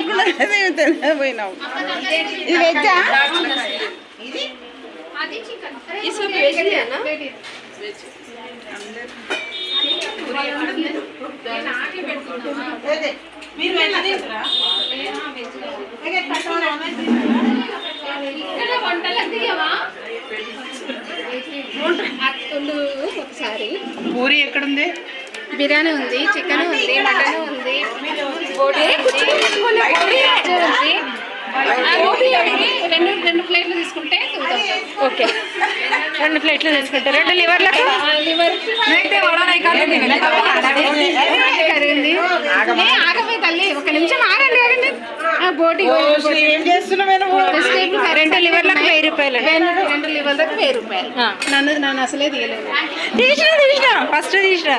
లేకుండా పోయినావు. ఇది వెజ్జా? ఒకసారి పూరి ఎక్కడుంది? బిర్యానీ ఉంది, చికెన్ ఉంది, మటన్ ఉంది, రెండు ప్లేట్లు తీసుకుంటే ఓకే. 2 ప్లేట్లు తీసుకుంటే 2 లివర్లకు కరిగింది. ఆగపోయి తల్లి, ఒక నిమిషం ఆగండి ఆగండి. బోటి ఏం చేస్తున్నావు? 2 లివర్లకు 1000 రూపాయలు. 2 లివర్లకు 1000 రూపాయలు. నన్ను అసలే తీయలేదు. తీసిన ఫస్ట్ తీసిన